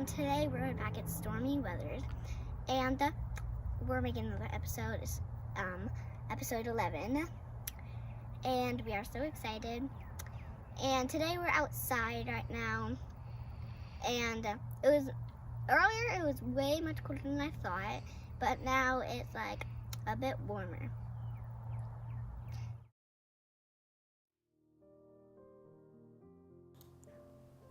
Today we're back at Stormy weather, and we're making another episode. It's episode 11, and we are so excited. And today we're outside right now, and earlier it was way much colder than I thought, but now it's like a bit warmer.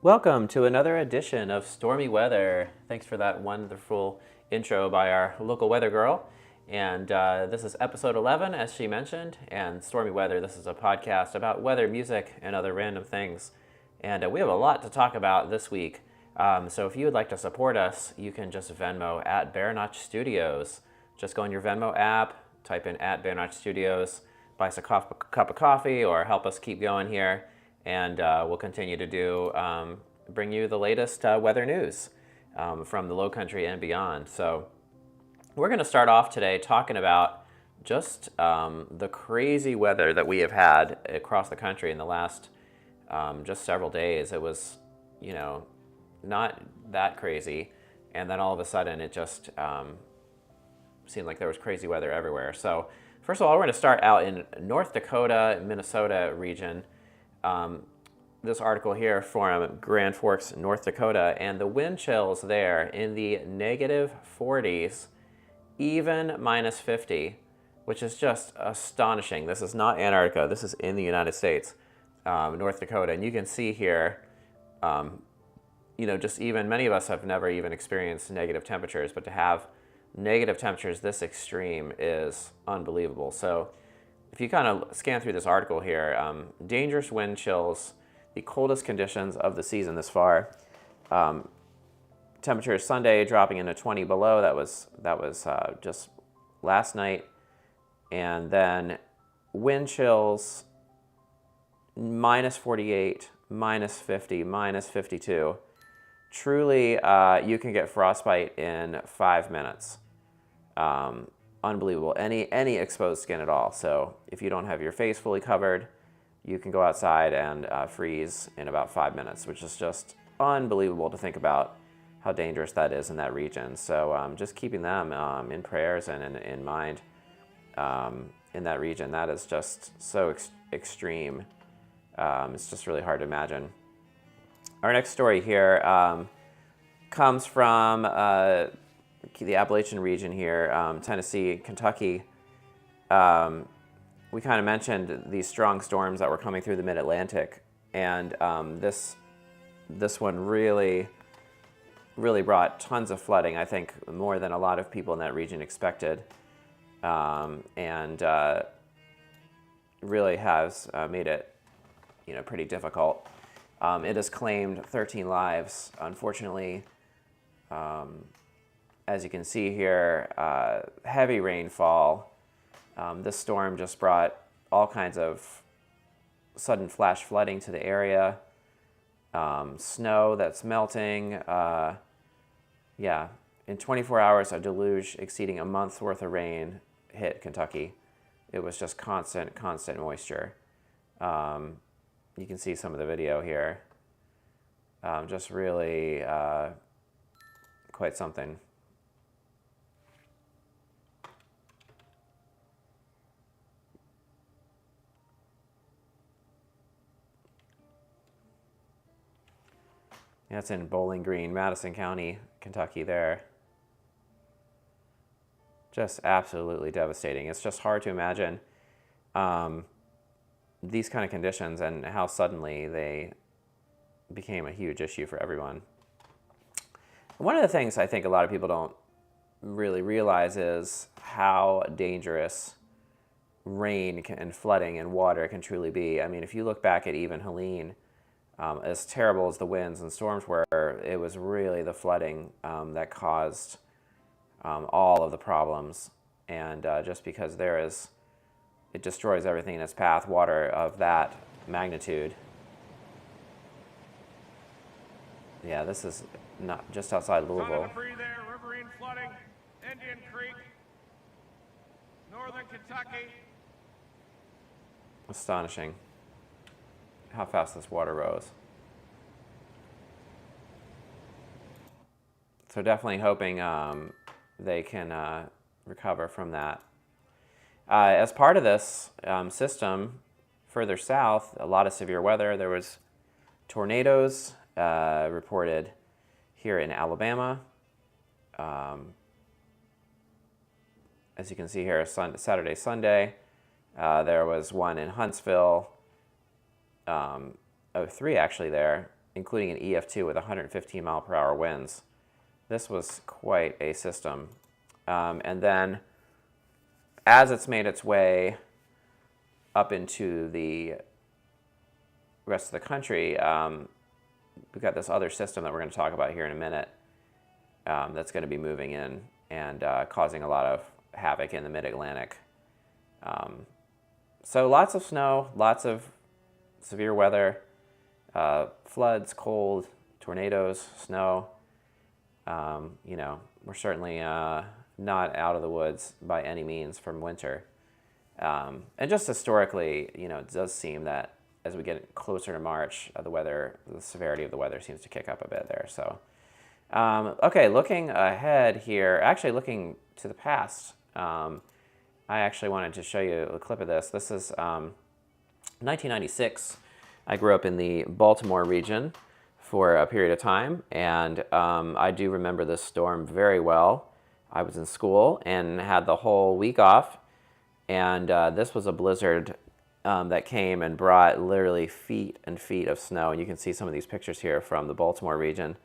Welcome to another edition of Stormy Weather. Thanks for that wonderful intro by our local weather girl. And this is episode 11, as she mentioned. And Stormy Weather, this is a podcast about weather, music, and other random things. And we have a lot to talk about this week. So if you would like to support us, you can just Venmo at Bear Notch Studios. Just go in your Venmo app, type in at Bear Notch Studios, buy us a cup of coffee, or help us keep going here. And we'll continue to bring you the latest weather news from the Low Country and beyond. So we're going to start off today talking about just the crazy weather that we have had across the country in the last just several days. It was, not that crazy. And then all of a sudden it just seemed like there was crazy weather everywhere. So first of all, we're going to start out in North Dakota, Minnesota region. This article here from Grand Forks, North Dakota, and the wind chills there in the negative 40s, even minus 50, which is just astonishing. This is not Antarctica. This is in the United States, North Dakota. And you can see here, just even many of us have never even experienced negative temperatures, but to have negative temperatures this extreme is unbelievable. So if you kind of scan through this article here, dangerous wind chills, the coldest conditions of the season this far. Temperatures Sunday dropping into 20 below. That was just last night. And then wind chills, minus 48, minus 50, minus 52. Truly, you can get frostbite in 5 minutes. Unbelievable. Any exposed skin at all. So if you don't have your face fully covered, you can go outside and freeze in about 5 minutes, which is just unbelievable to think about how dangerous that is in that region. So just keeping them in prayers and in mind in that region. That is just so extreme. It's just really hard to imagine. Our next story here comes from the Appalachian region here, Tennessee, Kentucky. We kind of mentioned these strong storms that were coming through the mid-Atlantic, and this one really brought tons of flooding. I think more than a lot of people in that region expected, and really has made it pretty difficult. It has claimed 13 lives, unfortunately. As you can see here, heavy rainfall. This storm just brought all kinds of sudden flash flooding to the area. Snow that's melting. In 24 hours, a deluge exceeding a month's worth of rain hit Kentucky. It was just constant moisture. You can see some of the video here. Just really quite something. That's in Bowling Green, Madison County, Kentucky there. Just absolutely devastating. It's just hard to imagine these kind of conditions and how suddenly they became a huge issue for everyone. One of the things I think a lot of people don't really realize is how dangerous rain and flooding and water can truly be. I mean, if you look back at even Helene, as terrible as the winds and storms were, it was really the flooding that caused all of the problems. And just because it destroys everything in its path, water of that magnitude. Yeah, this is not just outside Louisville. Debris there, riverine flooding, Indian Creek, northern Kentucky. Astonishing how fast this water rose. So definitely hoping they can recover from that. As part of this system, further south, a lot of severe weather. There was tornadoes reported here in Alabama. As you can see here, Saturday, Sunday. There was one in Huntsville. 3 actually there, including an EF2 with 115 mile per hour winds. This was quite a system. And then as it's made its way up into the rest of the country, we've got this other system that we're going to talk about here in a minute that's going to be moving in and causing a lot of havoc in the mid-Atlantic. So lots of snow, lots of severe weather, floods, cold, tornadoes, snow. We're certainly not out of the woods by any means from winter. And just historically, it does seem that as we get closer to March, the severity of the weather seems to kick up a bit there. So, okay, looking ahead here, actually looking to the past, I actually wanted to show you a clip of this. This is 1996. I grew up in the Baltimore region for a period of time, and I do remember this storm very well. I was in school and had the whole week off, and this was a blizzard that came and brought literally feet and feet of snow. And you can see some of these pictures here from the Baltimore region.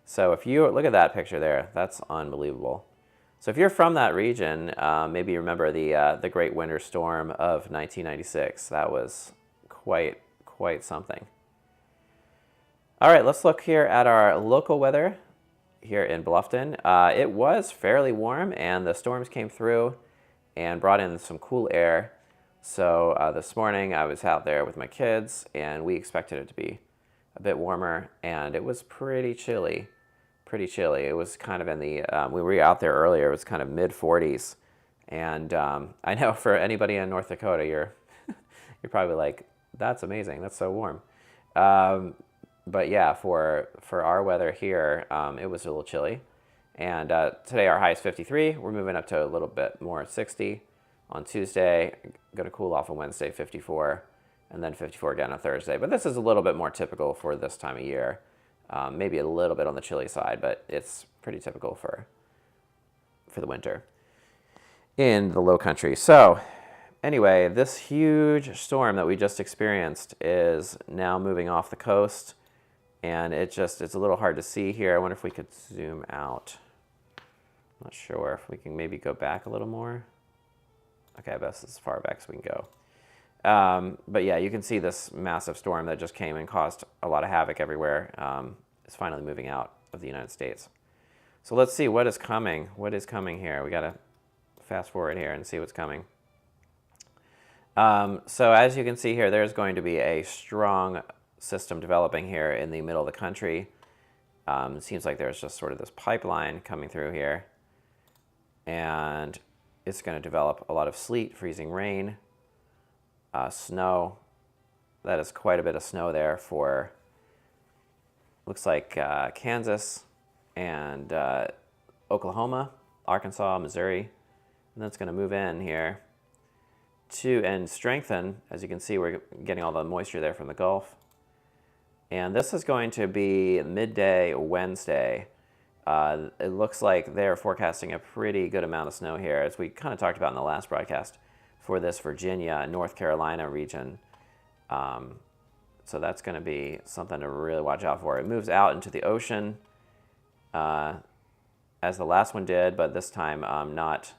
So if you look at that picture there, that's unbelievable. So if you're from that region, maybe you remember the Great Winter Storm of 1996. That was quite something. All right, let's look here at our local weather here in Bluffton. It was fairly warm, and the storms came through and brought in some cool air. So this morning I was out there with my kids, and we expected it to be a bit warmer, and it was pretty chilly. It was kind of in the, we were out there earlier, it was kind of mid-40s. And I know for anybody in North Dakota, you're probably like, that's amazing, that's so warm. But yeah, for our weather here, it was a little chilly. And today our high is 53. We're moving up to a little bit more, 60 on Tuesday. Going to cool off on Wednesday, 54, and then 54 again on Thursday. But this is a little bit more typical for this time of year. Maybe a little bit on the chilly side, but it's pretty typical for the winter in the low country. So anyway, this huge storm that we just experienced is now moving off the coast. And it's a little hard to see here. I wonder if we could zoom out. I'm not sure if we can maybe go back a little more. Okay, I guess as far back as we can go. But yeah, you can see this massive storm that just came and caused a lot of havoc everywhere. Is finally moving out of the United States. So let's see what is coming. What is coming here? We got to fast forward here and see what's coming. So as you can see here, there's going to be a strong system developing here in the middle of the country. It seems like there's just sort of this pipeline coming through here, and it's going to develop a lot of sleet, freezing rain, snow. That is quite a bit of snow there for, looks like Kansas and Oklahoma, Arkansas, Missouri, and that's going to move in here and strengthen. As you can see, we're getting all the moisture there from the Gulf. And this is going to be midday Wednesday. It looks like they're forecasting a pretty good amount of snow here, as we kind of talked about in the last broadcast, for this Virginia, North Carolina region. So that's going to be something to really watch out for. It moves out into the ocean, as the last one did, but this time not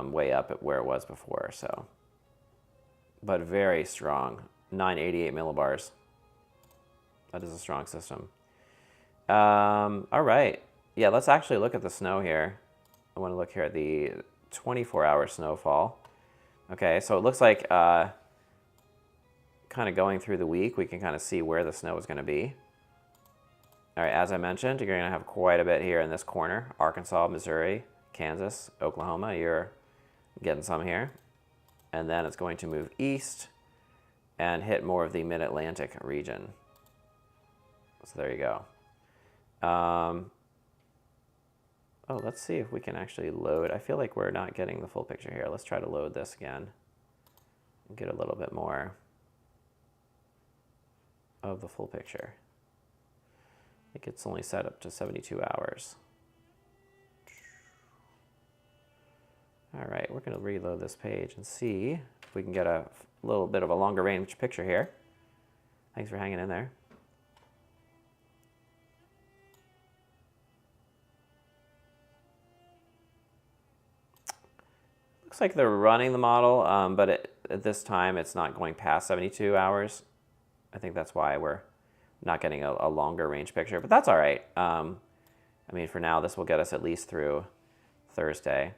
way up at where it was before. So, but very strong, 988 millibars. That is a strong system. All right. Yeah, let's actually look at the snow here. I want to look here at the 24-hour snowfall. Okay, so it looks like kind of going through the week, we can kind of see where the snow is going to be. All right, as I mentioned, you're going to have quite a bit here in this corner. Arkansas, Missouri, Kansas, Oklahoma, you're getting some here. And then it's going to move east and hit more of the mid-Atlantic region. So there you go. Oh, let's see if we can actually load. I feel like we're not getting the full picture here. Let's try to load this again and get a little bit more of the full picture. I think it's only set up to 72 hours. All right, we're going to reload this page and see if we can get a little bit of a longer range picture here. Thanks for hanging in there. Looks like they're running the model, but at this time it's not going past 72 hours. I think that's why we're not getting a longer range picture, but that's all right. I mean, for now, this will get us at least through Thursday.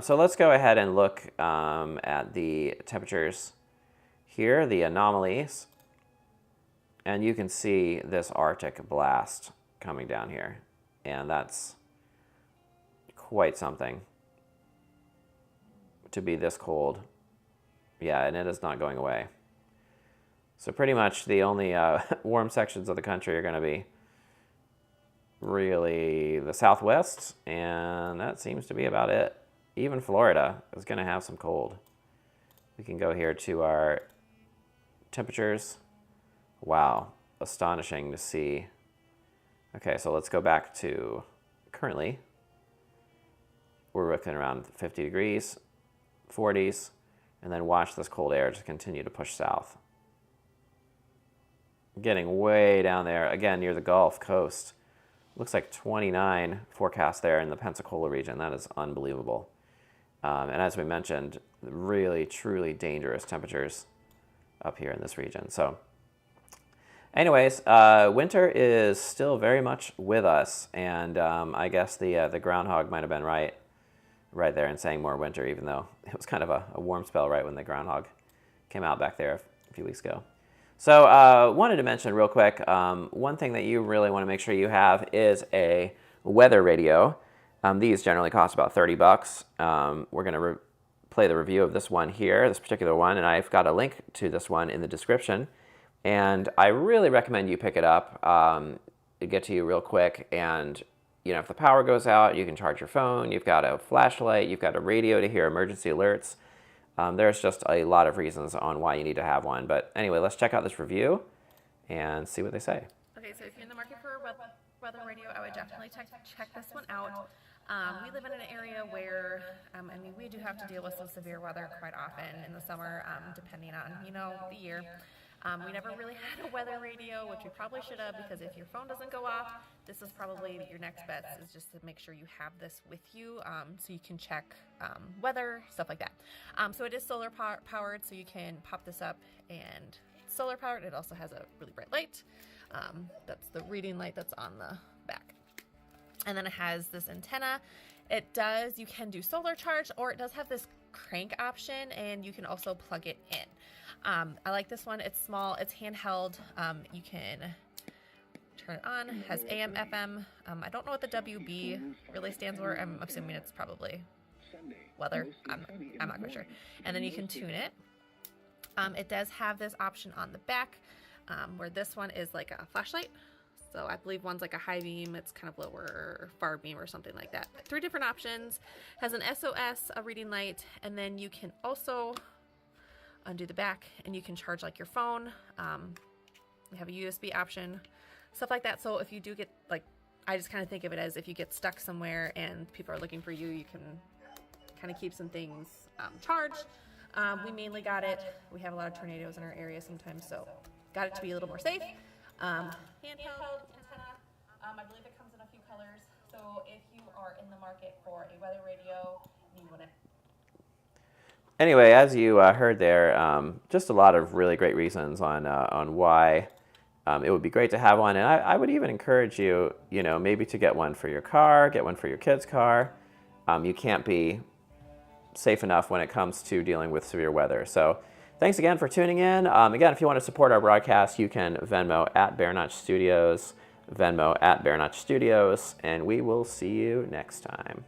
So let's go ahead and look at the temperatures here, the anomalies. And you can see this Arctic blast coming down here. And that's quite something to be this cold. Yeah, and it is not going away. So pretty much the only warm sections of the country are going to be really the Southwest, and that seems to be about it. Even Florida is going to have some cold. We can go here to our temperatures. Wow, astonishing to see. Okay, so let's go back to currently. We're looking around 50 degrees, 40s, and then watch this cold air just continue to push south. Getting way down there, again, near the Gulf Coast. Looks like 29 forecast there in the Pensacola region. That is unbelievable. And as we mentioned, really, truly dangerous temperatures up here in this region. So anyways, winter is still very much with us. And I guess the groundhog might have been right there in saying more winter, even though it was kind of a warm spell right when the groundhog came out back there a few weeks ago. So wanted to mention real quick, one thing that you really want to make sure you have is a weather radio. These generally cost about $30. We're going to play the review of this one here, this particular one, and I've got a link to this one in the description. And I really recommend you pick it up. It'll get to you real quick, and you know, if the power goes out, you can charge your phone, you've got a flashlight, you've got a radio to hear emergency alerts. There's just a lot of reasons on why you need to have one. But anyway, let's check out this review and see what they say. Okay, so if you're in the market for a weather radio, I would definitely check this one out. We live in an area where, I mean, we do have to deal with some severe weather quite often in the summer, depending on, you know, the year. We never really had a weather radio, which we probably should have, because if your phone doesn't go off, this is probably your next bet, is just to make sure you have this with you, so you can check weather, stuff like that. So it is solar powered, so you can pop this up, and solar powered. It also has a really bright light. That's the reading light that's on the back. And then it has this antenna. You can do solar charge, or it does have this crank option, and you can also plug it in. I like this one. It's small, it's handheld. You can turn it on. It has AM, FM. I don't know what the WB really stands for. I'm assuming it's probably weather. I'm not quite sure. And then you can tune it. It does have this option on the back, where this one is like a flashlight. So I believe one's like a high beam, it's kind of lower, or far beam or something like that. 3 different options. Has an SOS, a reading light, and then you can also undo the back and you can charge like your phone. You have a USB option, stuff like that. So if you do get, like, I just kind of think of it as if you get stuck somewhere and people are looking for you, you can kind of keep some things charged. We mainly got it, we have a lot of tornadoes in our area sometimes, so got it to be a little more safe. Handheld antenna. I believe it comes in a few colors. So if you are in the market for a weather radio, you want it. Anyway, as you heard there, just a lot of really great reasons on why it would be great to have one. And I would even encourage you, you know, maybe to get one for your car, get one for your kid's car. You can't be safe enough when it comes to dealing with severe weather. So thanks again for tuning in. Again, if you want to support our broadcast, you can Venmo at Bear Notch Studios, Venmo at Bear Notch Studios, and we will see you next time.